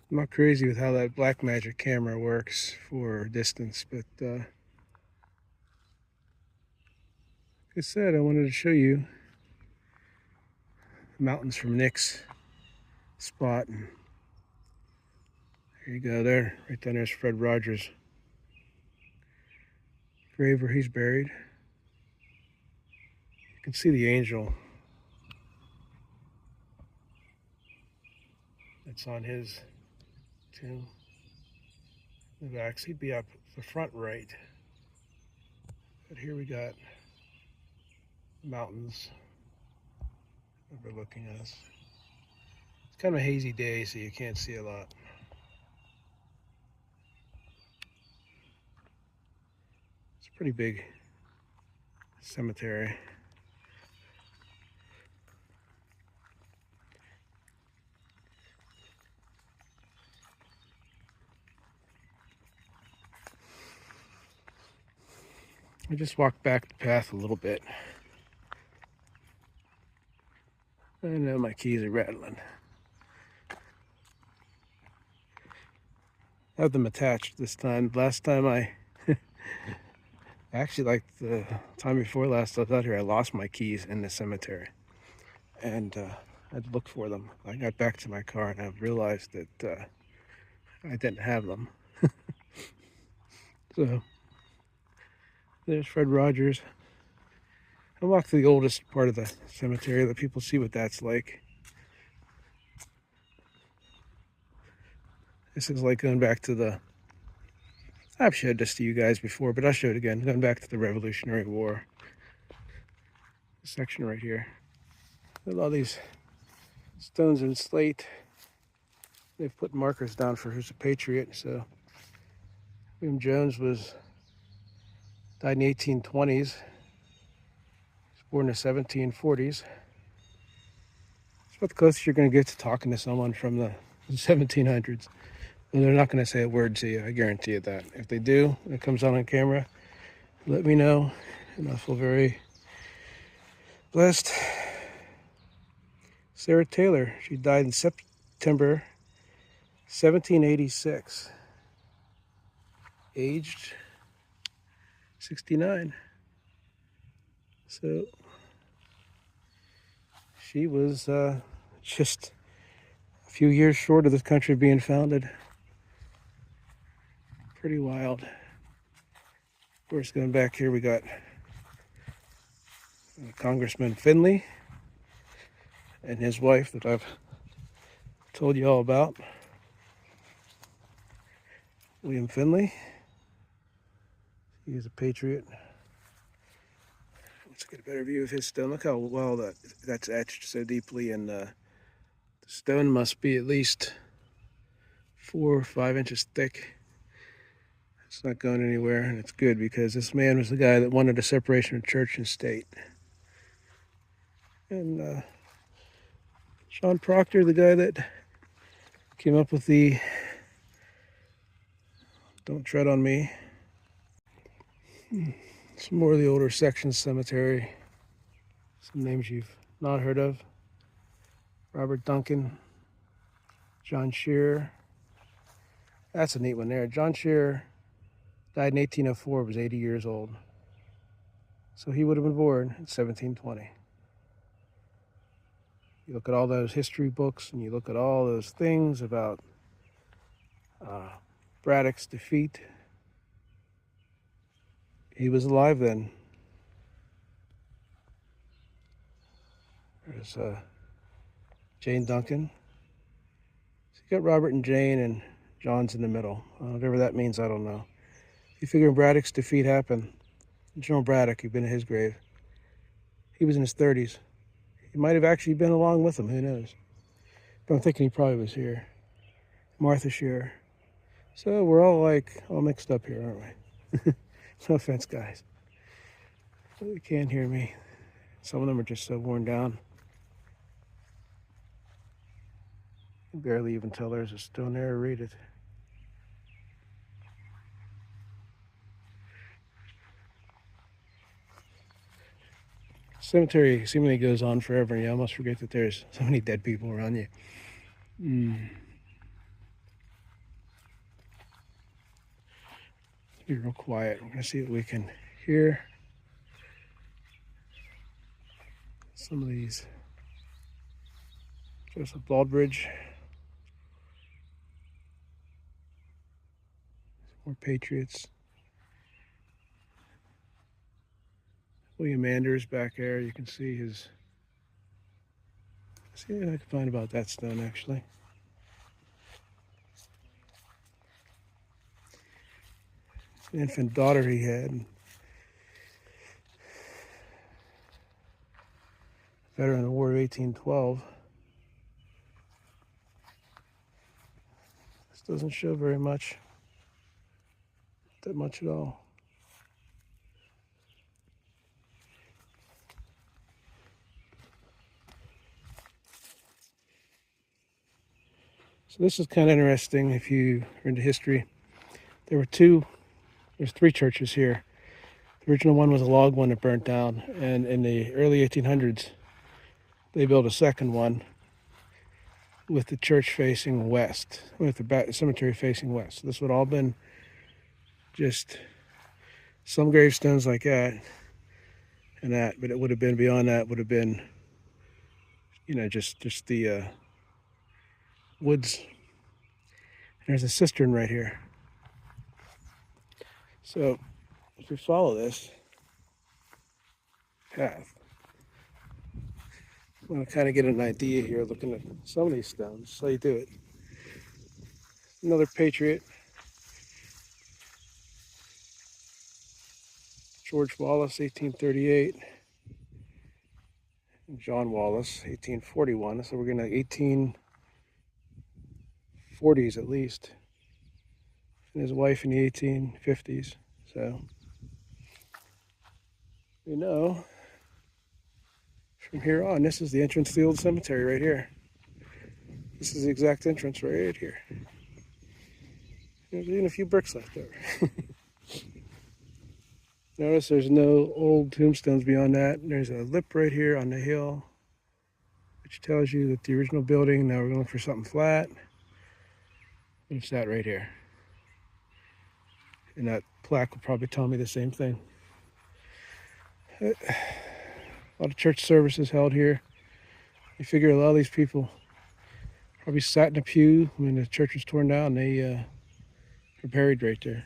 I'm not crazy with how that Blackmagic camera works for distance, but like I said, I wanted to show you the mountains from Nick's spot. And there you go, there, right down there's Fred Rogers' grave where he's buried. You can see the angel that's on his tomb. The back, he'd be up the front right. But here we got mountains overlooking us. It's kind of a hazy day, so you can't see a lot. It's a pretty big cemetery. I just walked back the path a little bit. I know my keys are rattling. I have them attached this time. Last time actually, like the time before last I was out here, I lost my keys in the cemetery. And I had to look for them. I got back to my car and I realized that I didn't have them. So there's Fred Rogers. I walked to the oldest part of the cemetery, let people see what that's like. This is like going back to the, I've showed this to you guys before, but I'll show it again. Going back to the Revolutionary War. This section right here. With all these stones and slate. They've put markers down for who's a patriot. So William Jones died in the 1820s. He was born in the 1740s. It's about the closest you're going to get to talking to someone from the 1700s. And they're not going to say a word to you, I guarantee you that. If they do, and it comes on camera, let me know, and I'll feel very blessed. Sarah Taylor, she died in September 1786, aged 69. So she was just a few years short of this country being founded. Pretty wild. Of course, going back here, we got Congressman Finley and his wife that I've told you all about. William Finley. He was a patriot. Let's get a better view of his stone. Look how well that's etched so deeply, and the stone must be at least 4 or 5 inches thick. It's not going anywhere, and it's good because this man was the guy that wanted a separation of church and state. And John Proctor, the guy that came up with the "Don't Tread on Me." Some more of the older sections cemetery. Some names you've not heard of. Robert Duncan, John Shearer. That's a neat one there. John Shearer died in 1804, was 80 years old. So he would have been born in 1720. You look at all those history books and you look at all those things about Braddock's defeat. He was alive then. There's Jane Duncan. So you got Robert and Jane, and John's in the middle. Whatever that means, I don't know. You figure Braddock's defeat happened. General Braddock, you've been at his grave. He was in his 30s. He might have actually been along with him, who knows? But I'm thinking he probably was here. Martha Shearer. So we're all mixed up here, aren't we? No offense, guys. You can't hear me. Some of them are just so worn down. You can barely even tell there's a stone there or read it. Cemetery seemingly goes on forever, and you almost forget that there's so many dead people around you. Be real quiet. We're going to see what we can hear. Some of these. Joseph Baldridge. More Patriots. William Anders back there. You can see his. See what I can find about that stone actually. An infant daughter he had. Veteran of the War of 1812. This doesn't show very much. Not that much at all. So this is kind of interesting if you are into history. There's 3 churches here. The original one was a log one that burnt down, and in the early 1800s, they built a second one with the church facing west, with the cemetery facing west. So this would all been just some gravestones like that and that, but it would have been beyond that would have been, you know, just the woods. And there's a cistern right here. So if we follow this path, I'm going to kind of get an idea here looking at some of these stones. So you do it. Another Patriot. George Wallace, 1838. And John Wallace, 1841. So we're going to 1840s at least. And his wife in the 1850s. So we know from here on, this is the entrance to the old cemetery right here. This is the exact entrance right here. There's even a few bricks left over. Notice there's no old tombstones beyond that. There's a lip right here on the hill, which tells you that the original building, now we're going for something flat. It's that right here. And that plaque will probably tell me the same thing. A lot of church services held here. You figure a lot of these people probably sat in a pew when the church was torn down. They were buried right there.